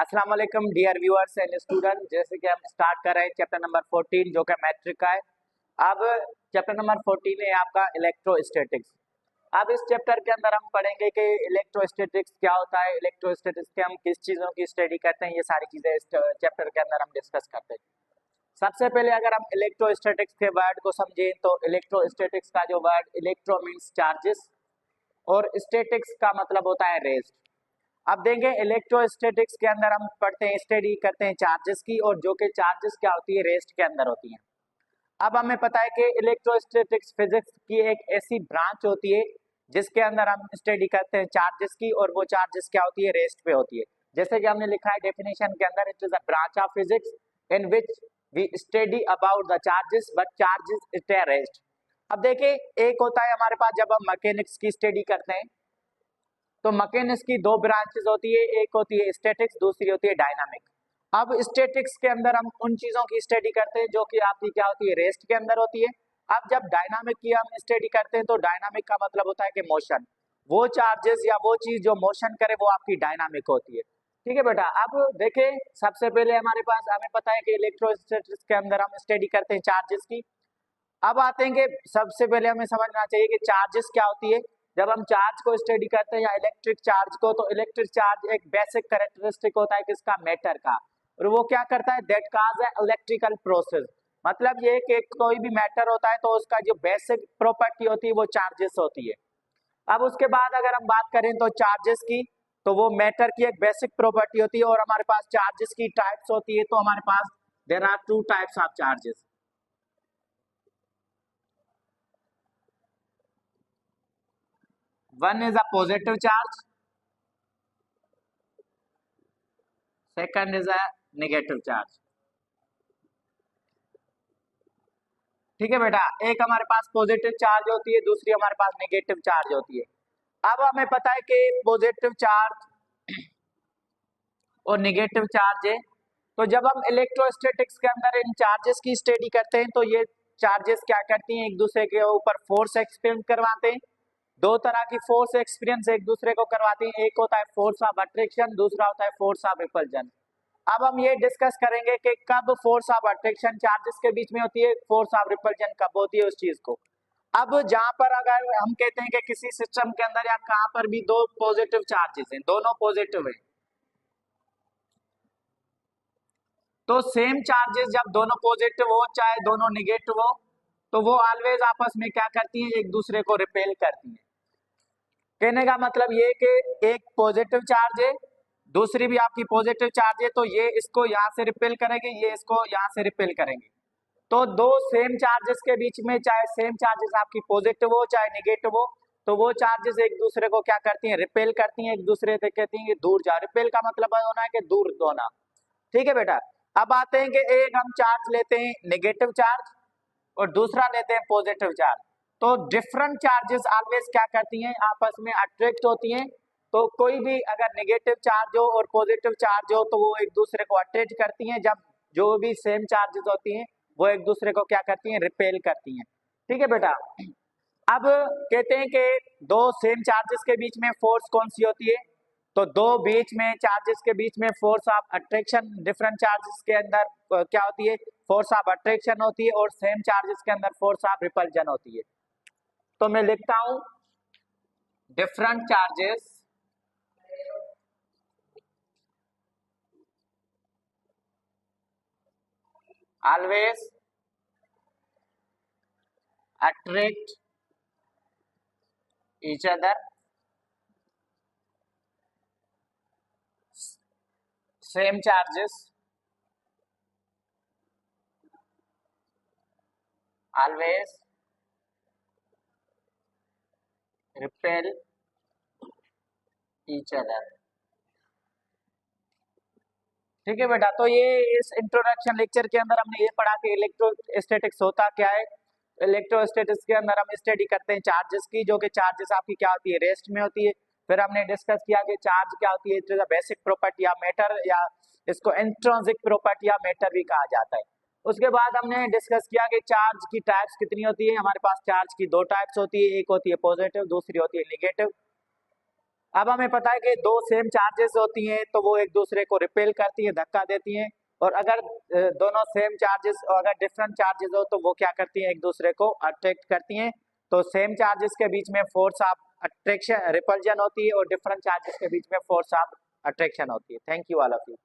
अस्सलाम वालेकुम dear viewers and student. जैसे कि हम स्टार्ट कर रहे हैं चैप्टर नंबर 14 जो कि मैट्रिक का है। अब चैप्टर नंबर 14 है आपका इलेक्ट्रोस्टैटिक्स। अब इस चैप्टर के अंदर हम पढ़ेंगे कि इलेक्ट्रोस्टैटिक्स क्या होता है, इलेक्ट्रोस्टैटिक्स के हम किस चीज़ों की स्टडी करते हैं, ये सारी चीज़ें इस चैप्टर के अंदर हम डिस्कस करते हैं। सबसे पहले अगर हम इलेक्ट्रोस्टैटिक्स के वर्ड को समझें तो इलेक्ट्रोस्टैटिक्स का जो वर्ड इलेक्ट्रो मीन्स चार्जेस और स्टैटिक्स का मतलब होता है रेस्ट। अब देंगे इलेक्ट्रोस्टैटिक्स के अंदर हम पढ़ते हैं, स्टडी करते हैं चार्जेस की, और जो कि चार्जेस क्या होती है रेस्ट के अंदर होती है। अब हमें पता है कि इलेक्ट्रोस्टैटिक्स फिजिक्स की एक ऐसी ब्रांच होती है जिसके अंदर हम स्टडी करते हैं चार्जेस की, और वो चार्जेस क्या होती है रेस्ट पे होती है। जैसे कि हमने लिखा है डेफिनेशन के अंदर, it is a branch of physics in which we study about the charges but charges at a rest. अब देखिए, एक होता है हमारे पास जब हम मैकेनिक्स की स्टडी करते हैं तो मैकेनिक्स की दो ब्रांचेस होती है, एक होती है स्टैटिक्स, दूसरी होती है डायनामिक। अब स्टैटिक्स के अंदर हम उन चीजों की स्टडी करते हैं जो कि आपकी क्या होती है रेस्ट के अंदर होती है। अब जब डायनामिक की हम स्टडी करते हैं तो डायनामिक का मतलब होता है कि मोशन, वो चार्जेस या वो चीज जो मोशन करे वो आपकी डायनामिक होती है। ठीक है बेटा। अब देखें, सबसे पहले हमारे पास हमें पता है कि इलेक्ट्रोस्टैटिक्स के अंदर हम स्टडी करते हैं चार्जेस की। अब आते हैं कि सबसे पहले हमें समझना चाहिए कि चार्जेस क्या होती है। जब हम चार्ज को स्टडी करते हैं या इलेक्ट्रिक चार्ज को, तो इलेक्ट्रिक चार्ज एक बेसिक कैरेक्टरिस्टिक होता है किसका, मैटर का, और वो क्या करता है, दैट काज है इलेक्ट्रिकल प्रोसेस। मतलब ये कि कोई भी मैटर होता है तो उसका जो बेसिक प्रॉपर्टी होती है वो चार्जेस होती है। अब उसके बाद अगर हम बात करें तो चार्जेस की, तो वो मैटर की एक बेसिक प्रॉपर्टी होती है, और हमारे पास चार्जेस की टाइप्स होती है। तो हमारे पास there are two types of charges. One is a positive charge, second is a negative charge। ठीक है बेटा, एक हमारे पास पॉजिटिव चार्ज होती है, दूसरी हमारे पास नेगेटिव चार्ज होती है। अब हमें पता है कि पॉजिटिव चार्ज और नेगेटिव चार्ज है, तो जब हम इलेक्ट्रोस्टैटिक्स के अंदर इन चार्जेस की स्टडी करते हैं तो ये चार्जेस क्या करती हैं, एक दूसरे के ऊपर फोर्स एक्सपीरियंस करवाते हैं। दो तरह की फोर्स एक्सपीरियंस एक दूसरे को करवाती हैं, एक होता है फोर्स ऑफ अट्रैक्शन, दूसरा होता है फोर्स ऑफ रिपल्जन। अब हम ये डिस्कस करेंगे कि कब फोर्स ऑफ अट्रैक्शन चार्जेस के बीच में होती है, फोर्स ऑफ रिपल्जन कब होती है उस चीज को। अब जहां पर अगर हम कहते हैं कि किसी सिस्टम के अंदर या कहां पर भी दो पॉजिटिव चार्जेस हैं, दोनों पॉजिटिव है, तो सेम चार्जेस जब दोनों पॉजिटिव हो चाहे दोनों निगेटिव हो, तो वो ऑलवेज आपस में क्या करती हैं, एक दूसरे को रिपेल करती हैं। कहने का मतलब ये कि एक पॉजिटिव चार्ज है, दूसरी भी आपकी पॉजिटिव चार्ज है, तो ये इसको यहाँ से रिपेल करेंगे, ये इसको यहाँ से रिपेल करेंगे। तो दो सेम चार्जेस के बीच में चाहे सेम चार्जेस आपकी पॉजिटिव हो चाहे नेगेटिव हो, तो वो चार्जेस एक दूसरे को क्या करती हैं, रिपेल करती हैं, एक दूसरे से कहती हैं कि दूर जा। रिपेल का मतलब होना है कि दूर होना। ठीक है बेटा। अब आते हैं कि एक हम चार्ज लेते हैं नेगेटिव चार्ज और दूसरा लेते हैं पॉजिटिव चार्ज। तो डिफरेंट चार्जेस ऑलवेज क्या करती हैं, आपस में अट्रैक्ट होती हैं। तो कोई भी अगर नेगेटिव चार्ज हो और पॉजिटिव चार्ज हो तो वो एक दूसरे को अट्रैक्ट करती हैं। जब जो भी सेम चार्जेस होती हैं वो एक दूसरे को क्या करती हैं, रिपेल करती हैं। ठीक है बेटा। अब कहते हैं कि दो सेम चार्जेस के बीच में फोर्स कौन सी होती है, तो दो बीच में चार्जेस के बीच में force of attraction, different charges के अंदर क्या होती है, फोर्स ऑफ अट्रैक्शन होती है, और सेम चार्जेस के अंदर फोर्स ऑफ रिपल्जन होती है। तो मैं लिखता हूं different charges always attract each other, same charges always repel each other। ठीक है बेटा। तो ये इस इंट्रोडक्शन लेक्चर के अंदर हमने ये पढ़ा कि इलेक्ट्रोस्टैटिक्स होता क्या है। इलेक्ट्रोस्टैटिक्स के अंदर हम स्टडी करते हैं चार्जेस की, जो कि चार्जेस आपकी क्या होती है, रेस्ट में होती है। फिर हमने डिस्कस किया कि चार्ज क्या होती है, it is a basic property या मैटर, या इसको इंट्रिंसिक प्रॉपर्टी या मैटर भी कहा जाता है। उसके बाद हमने डिस्कस किया कि चार्ज की टाइप्स कितनी होती है। हमारे पास चार्ज की दो टाइप्स होती है, एक होती है पॉजिटिव, दूसरी होती है निगेटिव। अब हमें पता है कि दो सेम चार्जेस होती हैं तो वो एक दूसरे को रिपेल करती है, धक्का देती हैं, और अगर दोनों सेम चार्जेस और अगर डिफरेंट चार्जेस हो तो वो क्या करती हैं, एक दूसरे को अट्रैक्ट करती हैं। तो सेम चार्जेस के बीच में फोर्स ऑफ अट्रैक्शन रिपल्जन होती है और डिफरेंट चार्जेस के बीच में फोर्स ऑफ अट्रैक्शन होती है। Thank you all of you.